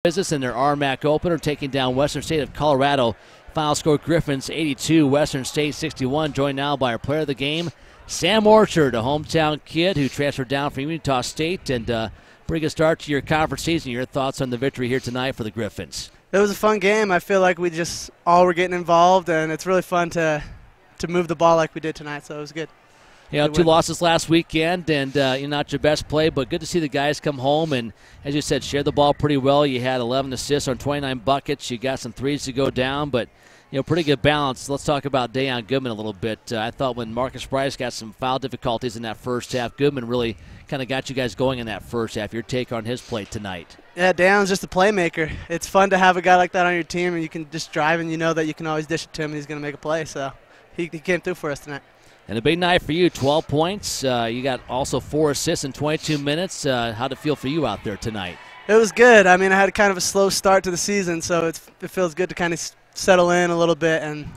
Business in their RMAC opener, taking down Western State of Colorado. Final score: Griffins 82, Western State 61. Joined now by our player of the game, Sam Orchard, a hometown kid who transferred down from Utah State. And pretty good start to your conference season. Your thoughts on the victory here tonight for the Griffins? It was a fun game. I feel like we just all were getting involved, and it's really fun to move the ball like we did tonight. So it was good. You know, two losses last weekend, and you're not your best play, but good to see the guys come home and, as you said, share the ball pretty well. You had 11 assists on 29 buckets. You got some threes to go down, but pretty good balance. Let's talk about Dayon Goodman a little bit. I thought when Marcus Bryce got some foul difficulties in that first half, Goodman really kind of got you guys going in that first half. Your take on his play tonight? Yeah, Dayon's just a playmaker. It's fun to have a guy like that on your team, and you can just drive, and you know that you can always dish it to him, and he's going to make a play. So he came through for us tonight. And a big night for you, 12 points. You got also 4 assists in 22 minutes. How'd it feel for you out there tonight? It was good. I mean, I had kind of a slow start to the season, so it feels good to kind of settle in a little bit and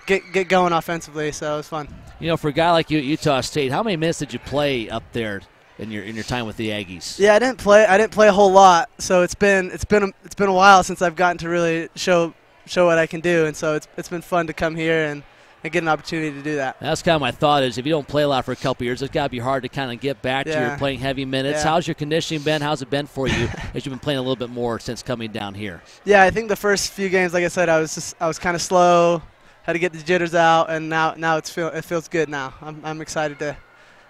get going offensively, so it was fun. You know, for a guy like you at Utah State, how many minutes did you play up there in your time with the Aggies? Yeah, I didn't play a whole lot, so it's been a while since I've gotten to really show what I can do, and so it's been fun to come here and get an opportunity to do that. That's kind of my thought is if you don't play a lot for a couple years, it's got to be hard to kind of get back to your playing heavy minutes. Yeah. How's your conditioning been? How's it been for you as you've been playing a little bit more since coming down here? Yeah, I think the first few games, like I said, I was kind of slow, had to get the jitters out, and now it feels good now. I'm excited to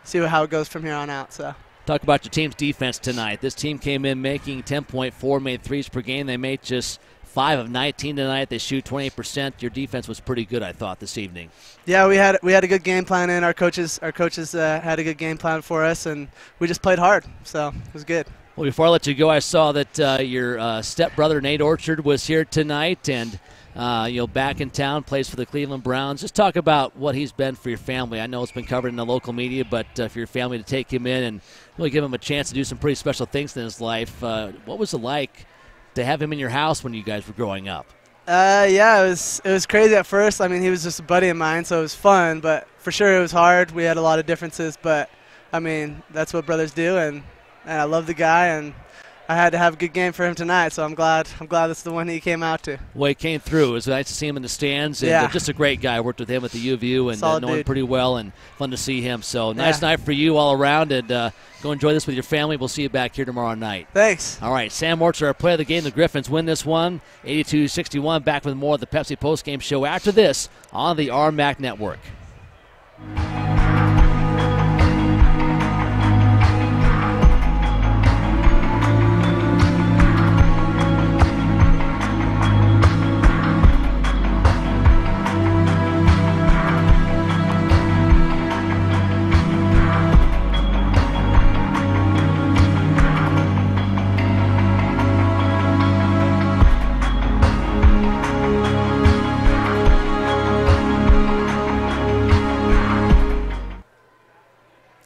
see how it goes from here on out. So. Talk about your team's defense tonight. This team came in making 10.4 made threes per game. They made just 5 of 19 tonight. They shoot 28%. Your defense was pretty good, I thought, this evening. Yeah, we had a good game plan in. Our coaches had a good game plan for us, and we just played hard, so it was good. Well, before I let you go, I saw that your stepbrother Nate Orchard was here tonight, and back in town, plays for the Cleveland Browns. Just talk about what he's been for your family. I know it's been covered in the local media, but for your family to take him in and really give him a chance to do some pretty special things in his life, what was it like to have him in your house when you guys were growing up? Yeah, it was crazy at first. I mean, he was just a buddy of mine, so it was fun, but for sure it was hard. We had a lot of differences, but I mean, that's what brothers do, and I love the guy, and I had to have a good game for him tonight, so I'm glad that's the one he came out to. Well, he came through. It was nice to see him in the stands, and just a great guy. I worked with him at the U of U and know him pretty well, and fun to see him. So nice night for you all around, and go enjoy this with your family. We'll see you back here tomorrow night. Thanks. All right, Sam Orchard, our player of the game. The Griffins win this one, 82-61. Back with more of the Pepsi Postgame Show after this on the RMAC Network.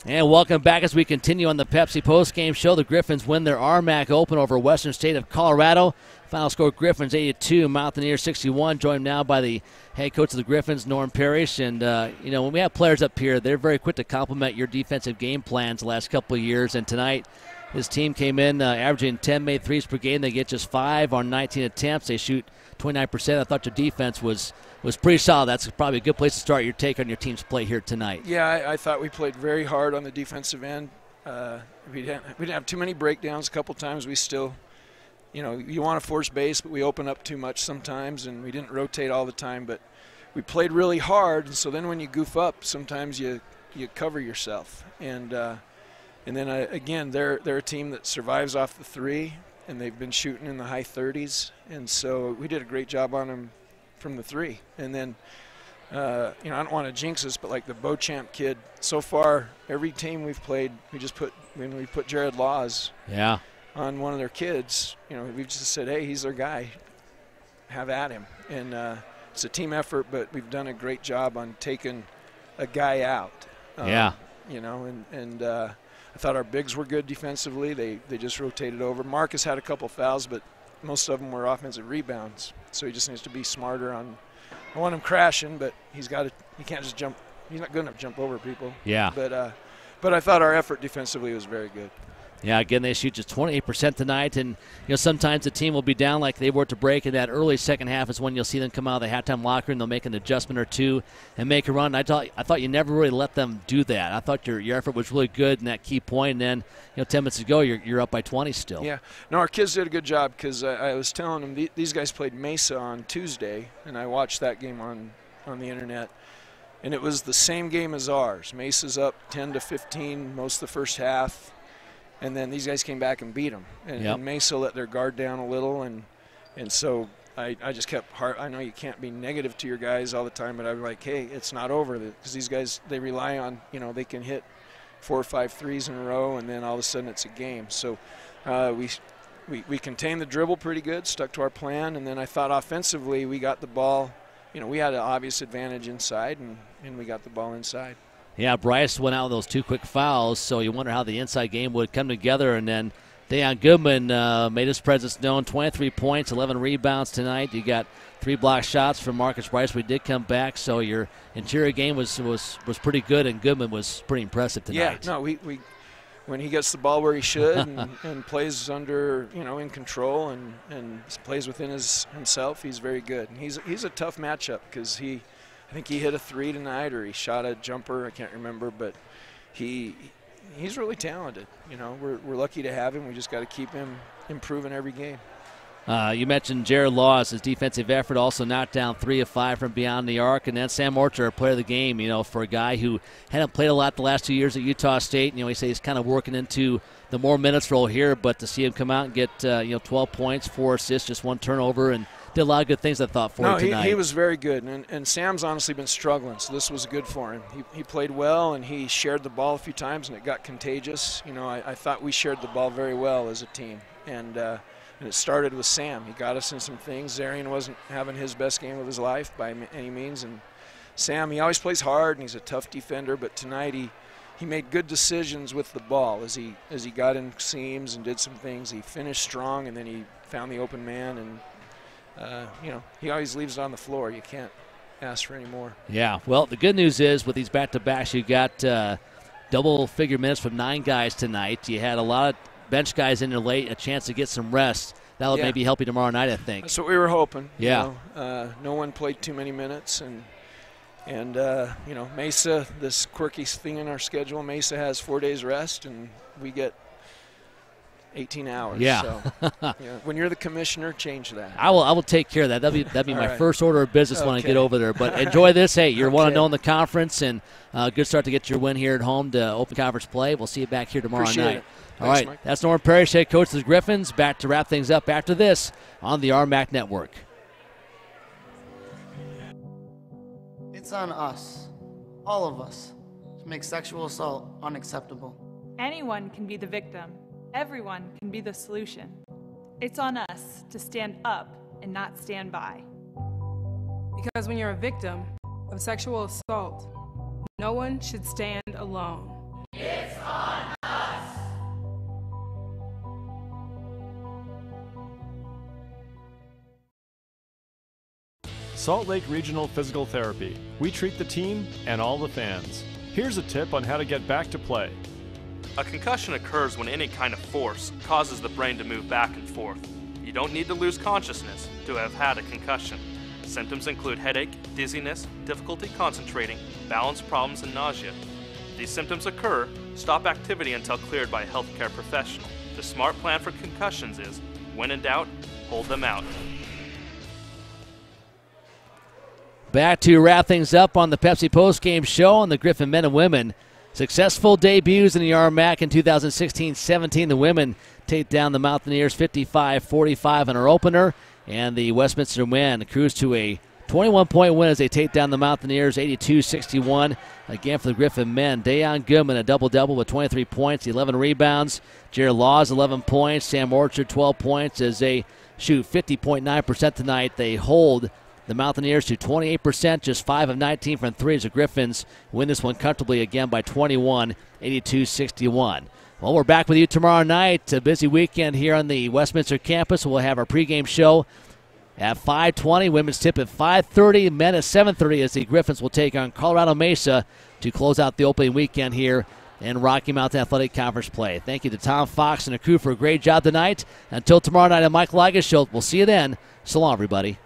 And welcome back as we continue on the Pepsi Postgame Show. The Griffins win their RMAC Open over Western State of Colorado. Final score: Griffins 82, Mountaineers 61. Joined now by the head coach of the Griffins, Norm Parrish. And when we have players up here, they're very quick to compliment your defensive game plans the last couple of years. And tonight, his team came in averaging 10 made threes per game. They get just 5 on 19 attempts. They shoot 29%. I thought your defense was pretty solid. That's probably a good place to start. Your take on your team's play here tonight. Yeah, I thought we played very hard on the defensive end. We didn't have too many breakdowns. A couple times we still, you want to force base, but we open up too much sometimes, and we didn't rotate all the time. But we played really hard, and so then when you goof up, sometimes you cover yourself. And then again, they're a team that survives off the three, and they've been shooting in the high 30s, and so we did a great job on them from the three. And then, I don't want to jinx us, but like the Beauchamp kid, so far every team we've played, when we put Jared Laws on one of their kids, we've just said, hey, he's their guy, have at him. And it's a team effort, but we've done a great job on taking a guy out. I thought our bigs were good defensively. They just rotated over. Marcus had a couple fouls, but most of them were offensive rebounds. So he just needs to be smarter on. I want him crashing, but he can't just jump. He's not good enough to jump over people. Yeah. But I thought our effort defensively was very good. Yeah, again, they shoot just 28% tonight, and sometimes the team will be down like they were to break, in that early second half is when you'll see them come out of the halftime locker room. They'll make an adjustment or two and make a run. I thought you never really let them do that. I thought your effort was really good in that key point, and then 10 minutes ago you're up by 20 still. Yeah, no, our kids did a good job, because I was telling them these guys played Mesa on Tuesday, and I watched that game on the internet. And it was the same game as ours. Mesa's up 10-15 most of the first half, and then these guys came back and beat them. And Mesa let their guard down a little, and so I just kept I know you can't be negative to your guys all the time, but I'm like, hey, it's not over, because these guys, they rely on, they can hit 4 or 5 threes in a row, and then all of a sudden it's a game. So we contained the dribble pretty good, stuck to our plan, and then I thought offensively we got the ball. We had an obvious advantage inside, and we got the ball inside. Yeah, Bryce went out with those 2 quick fouls, so you wonder how the inside game would come together. And then Dayon Goodman made his presence known, 23 points, 11 rebounds tonight. You got 3 block shots from Marcus Bryce. We did come back, so your interior game was pretty good, and Goodman was pretty impressive tonight. Yeah, no, we when he gets the ball where he should and plays under, in control and plays within himself, he's very good. And he's a tough matchup, because I think he hit a 3 tonight, or he shot a jumper, I can't remember, but he's really talented. We're lucky to have him. We just got to keep him improving every game. You mentioned Jared Laws, his defensive effort, also knocked down 3 of 5 from beyond the arc. And then Sam Orchard, player of the game, for a guy who hadn't played a lot the last 2 years at Utah State. He says he's kind of working into the more minutes role here, but to see him come out and get 12 points, 4 assists, just 1 turnover, and did a lot of good things, I thought, for him tonight. He was very good, and Sam's honestly been struggling, so this was good for him. He played well, and he shared the ball a few times, and it got contagious. I thought we shared the ball very well as a team, and it started with Sam. He got us in some things. Zarian wasn't having his best game of his life by any means, and Sam, he always plays hard, and he's a tough defender, but tonight he made good decisions with the ball as he got in seams and did some things. He finished strong, and then he found the open man, and he always leaves it on the floor. You can't ask for any more. Yeah, well, the good news is with these back-to-backs, you got double-figure minutes from 9 guys tonight. You had a lot of bench guys in there late, a chance to get some rest. That'll maybe help you tomorrow night, I think. That's what we were hoping. Yeah. No one played too many minutes, and Mesa, this quirky thing in our schedule, Mesa has 4 days rest, and we get 18 hours. Yeah. So, when you're the commissioner, change that. I will take care of that. That'd be my first order of business when I get over there. But enjoy this. Hey, you're 1-0 in the conference, and good start to get your win here at home to open conference play. We'll see you back here tomorrow Appreciate night. it. All Thanks, right, Mike. That's Norman Parrish, head coach of the Griffins. Back to wrap things up after this on the RMAC Network. It's on us, all of us, to make sexual assault unacceptable. Anyone can be the victim. Everyone can be the solution. It's on us to stand up and not stand by. Because when you're a victim of sexual assault, no one should stand alone. It's on us! Salt Lake Regional Physical Therapy. We treat the team and all the fans. Here's a tip on how to get back to play. A concussion occurs when any kind of force causes the brain to move back and forth. You don't need to lose consciousness to have had a concussion. Symptoms include headache, dizziness, difficulty concentrating, balance problems, and nausea. If these symptoms occur, stop activity until cleared by a healthcare professional. The smart plan for concussions is, when in doubt, hold them out. Back to wrap things up on the Pepsi postgame show on the Griffin men and women. Successful debuts in the RMAC in 2016-17. The women take down the Mountaineers 55-45 in our opener, and the Westminster men cruise to a 21-point win as they take down the Mountaineers 82-61. Again for the Griffin men, Dayon Goodman a double-double with 23 points, 11 rebounds. Jared Laws 11 points, Sam Orchard 12 points as they shoot 50.9% tonight. They hold the Mountaineers to 28%, just 5 of 19 from 3 as the Griffins win this one comfortably again by 21, 82-61. Well, we're back with you tomorrow night. A busy weekend here on the Westminster campus. We'll have our pregame show at 5:20. Women's tip at 5:30. Men at 7:30 as the Griffins will take on Colorado Mesa to close out the opening weekend here in Rocky Mountain Athletic Conference play. Thank you to Tom Fox and the crew for a great job tonight. Until tomorrow night, I'm Mike Ligas Show. We'll see you then. So long, everybody.